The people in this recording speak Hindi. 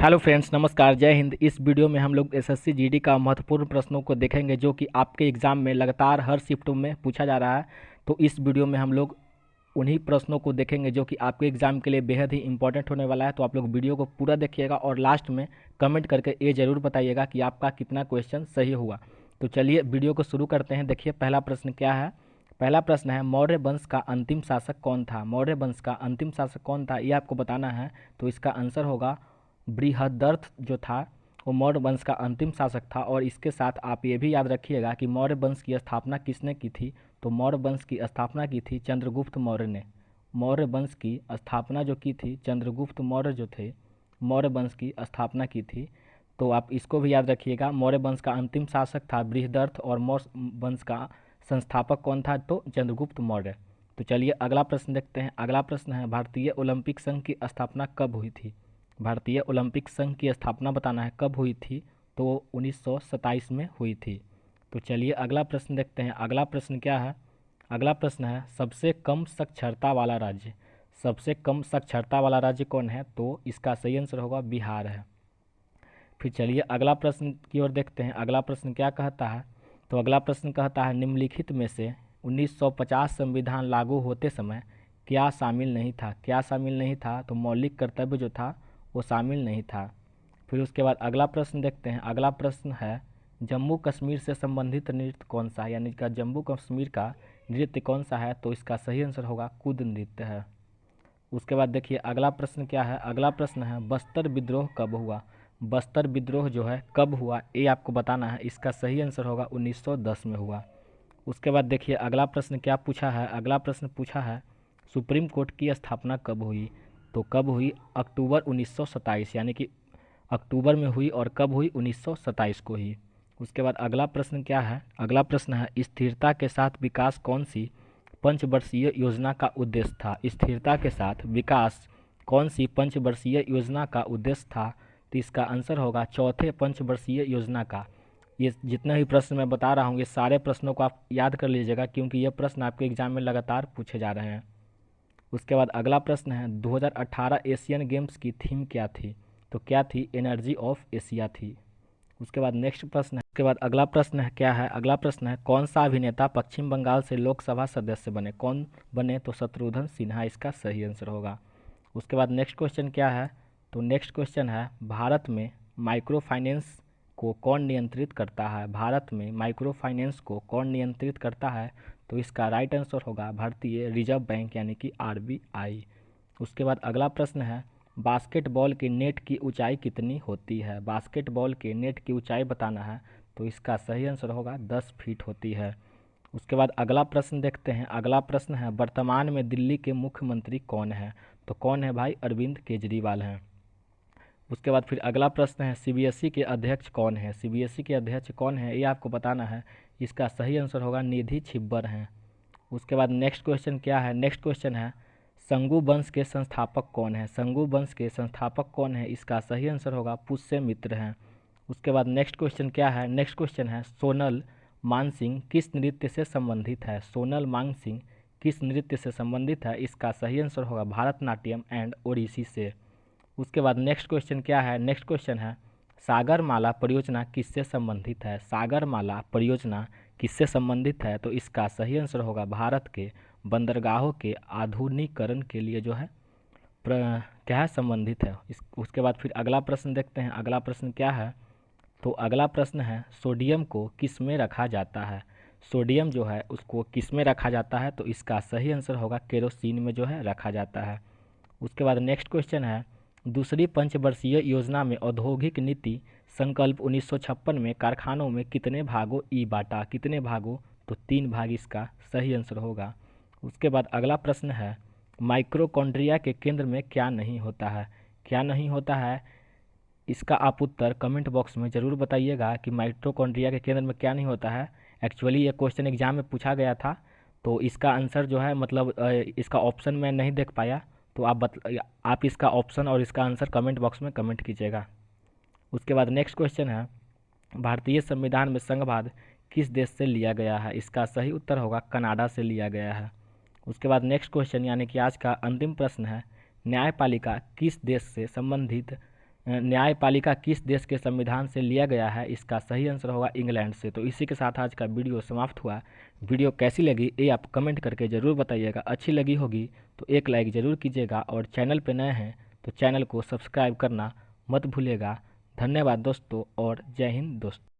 हेलो फ्रेंड्स, नमस्कार, जय हिंद। इस वीडियो में हम लोग एसएससी जीडी का महत्वपूर्ण प्रश्नों को देखेंगे जो कि आपके एग्ज़ाम में लगातार हर शिफ्टों में पूछा जा रहा है। तो इस वीडियो में हम लोग उन्हीं प्रश्नों को देखेंगे जो कि आपके एग्ज़ाम के लिए बेहद ही इंपॉर्टेंट होने वाला है। तो आप लोग वीडियो को पूरा देखिएगा और लास्ट में कमेंट करके ये ज़रूर बताइएगा कि आपका कितना क्वेश्चन सही हुआ। तो चलिए वीडियो को शुरू करते हैं। देखिए पहला प्रश्न क्या है। पहला प्रश्न है, मौर्य वंश का अंतिम शासक कौन था। मौर्य वंश का अंतिम शासक कौन था, ये आपको बताना है। तो इसका आंसर होगा बृहदर्थ जो था वो मौर्य वंश का अंतिम शासक था। और इसके साथ आप ये भी याद रखिएगा कि मौर्य वंश की स्थापना किसने की थी। तो मौर्य वंश की स्थापना की थी चंद्रगुप्त मौर्य ने। मौर्य वंश की स्थापना जो की थी चंद्रगुप्त मौर्य जो थे, मौर्य वंश की स्थापना की थी। तो आप इसको भी याद रखिएगा। मौर्य वंश का अंतिम शासक था बृहदर्थ और मौर्य वंश का संस्थापक कौन था, तो चंद्रगुप्त मौर्य। तो चलिए अगला प्रश्न देखते हैं। अगला प्रश्न है, भारतीय ओलंपिक संघ की स्थापना कब हुई थी। भारतीय ओलंपिक संघ की स्थापना बताना है कब हुई थी। तो 1927 में हुई थी। तो चलिए अगला प्रश्न देखते हैं। अगला प्रश्न क्या है। अगला प्रश्न है, सबसे कम साक्षरता वाला राज्य। सबसे कम साक्षरता वाला राज्य कौन है, तो इसका सही आंसर होगा बिहार है। फिर चलिए अगला प्रश्न की ओर देखते हैं। अगला प्रश्न क्या कहता है। तो अगला प्रश्न कहता है, निम्नलिखित में से 1950 संविधान लागू होते समय क्या शामिल नहीं था। क्या शामिल नहीं था, तो मौलिक कर्तव्य जो था वो शामिल नहीं था। फिर उसके बाद अगला प्रश्न देखते हैं। अगला प्रश्न है, जम्मू कश्मीर से संबंधित नृत्य कौन सा है, यानी कि जम्मू कश्मीर का नृत्य कौन सा है। तो इसका सही आंसर होगा कुद नृत्य है। उसके बाद देखिए अगला प्रश्न क्या है। अगला प्रश्न है, बस्तर विद्रोह कब हुआ। बस्तर विद्रोह जो है कब हुआ, ये आपको बताना है। इसका सही आंसर होगा 1910 में हुआ। उसके बाद देखिए अगला प्रश्न क्या पूछा है। अगला प्रश्न पूछा है, सुप्रीम कोर्ट की स्थापना कब हुई। तो कब हुई, अक्टूबर 1927, यानी कि अक्टूबर में हुई। और कब हुई, 1927 को ही। उसके बाद अगला प्रश्न क्या है। अगला प्रश्न है, स्थिरता के साथ विकास कौन सी पंचवर्षीय योजना का उद्देश्य था। स्थिरता के साथ विकास कौन सी पंचवर्षीय योजना का उद्देश्य था। तो इसका आंसर होगा चौथे पंचवर्षीय योजना का। ये जितने भी प्रश्न मैं बता रहा हूँ ये सारे प्रश्नों को आप याद कर लीजिएगा, क्योंकि ये प्रश्न आपके एग्जाम में लगातार पूछे जा रहे हैं। उसके बाद अगला प्रश्न है, 2018 एशियन गेम्स की थीम क्या थी। तो क्या थी, एनर्जी ऑफ एशिया थी। उसके बाद नेक्स्ट प्रश्न है। उसके बाद अगला प्रश्न है क्या है। अगला प्रश्न है, कौन सा अभिनेता पश्चिम बंगाल से लोकसभा सदस्य बने। कौन बने, तो शत्रुघ्न सिन्हा इसका सही आंसर होगा। उसके बाद नेक्स्ट क्वेश्चन क्या है। तो नेक्स्ट क्वेश्चन है, भारत में माइक्रो फाइनेंस को कौन नियंत्रित करता है। भारत में माइक्रो फाइनेंस को कौन नियंत्रित करता है। तो इसका राइट आंसर होगा भारतीय रिजर्व बैंक, यानी कि आरबीआई। उसके बाद अगला प्रश्न है, बास्केटबॉल के नेट की ऊंचाई कितनी होती है। बास्केटबॉल के नेट की ऊंचाई बताना है। तो इसका सही आंसर होगा 10 फीट होती है। उसके बाद अगला प्रश्न देखते हैं। अगला प्रश्न है, वर्तमान में दिल्ली के मुख्यमंत्री कौन है। तो कौन है भाई, अरविंद केजरीवाल हैं। उसके बाद फिर अगला प्रश्न है, सीबीएसई के अध्यक्ष कौन है। सीबीएसई के अध्यक्ष कौन है, ये आपको बताना है। इसका सही आंसर होगा निधि छिब्बर हैं। उसके बाद नेक्स्ट क्वेश्चन क्या है। नेक्स्ट क्वेश्चन है, संगू वंश के संस्थापक कौन है। संगू वंश के संस्थापक कौन है, इसका सही आंसर होगा पुष्यमित्र हैं। उसके बाद नेक्स्ट क्वेश्चन क्या है। नेक्स्ट क्वेश्चन है, सोनल मानसिंह किस नृत्य से संबंधित है। सोनल मानसिंह किस नृत्य से संबंधित है, इसका सही आंसर होगा भारतनाट्यम एंड ओडिसी से। उसके बाद नेक्स्ट क्वेश्चन क्या है। नेक्स्ट क्वेश्चन है, सागरमाला परियोजना किससे संबंधित है। सागरमाला परियोजना किससे संबंधित है, तो इसका सही आंसर होगा भारत के बंदरगाहों के आधुनिकीकरण के लिए जो है क्या है, संबंधित है। उसके बाद फिर अगला प्रश्न देखते हैं। अगला प्रश्न क्या है। तो अगला प्रश्न है, सोडियम को किस में रखा जाता है। सोडियम जो है उसको किस में रखा जाता है, तो इसका सही आंसर होगा केरोसिन में जो है रखा जाता है। उसके बाद नेक्स्ट क्वेश्चन है, दूसरी पंचवर्षीय योजना में औद्योगिक नीति संकल्प 1956 में कारखानों में कितने भागों ई बांटा। कितने भागों, तो 3 भाग इसका सही आंसर होगा। उसके बाद अगला प्रश्न है, माइक्रोकॉन्ड्रिया के केंद्र में क्या नहीं होता है। क्या नहीं होता है, इसका आप उत्तर कमेंट बॉक्स में ज़रूर बताइएगा कि माइटोकॉन्ड्रिया के केंद्र में क्या नहीं होता है। एक्चुअली ये क्वेश्चन एग्जाम में पूछा गया था, तो इसका आंसर जो है मतलब इसका ऑप्शन मैं नहीं देख पाया। तो आप इसका ऑप्शन और इसका आंसर कमेंट बॉक्स में कमेंट कीजिएगा। उसके बाद नेक्स्ट क्वेश्चन है, भारतीय संविधान में संघवाद किस देश से लिया गया है। इसका सही उत्तर होगा कनाडा से लिया गया है। उसके बाद नेक्स्ट क्वेश्चन यानी कि आज का अंतिम प्रश्न है, न्यायपालिका किस देश से संबंधित न्यायपालिका किस देश के संविधान से लिया गया है? इसका सही आंसर होगा इंग्लैंड से। तो इसी के साथ आज का वीडियो समाप्त हुआ। वीडियो कैसी लगी ये आप कमेंट करके ज़रूर बताइएगा। अच्छी लगी होगी तो एक लाइक ज़रूर कीजिएगा और चैनल पे नए हैं तो चैनल को सब्सक्राइब करना मत भूलिएगा। धन्यवाद दोस्तों और जय हिंद दोस्तों।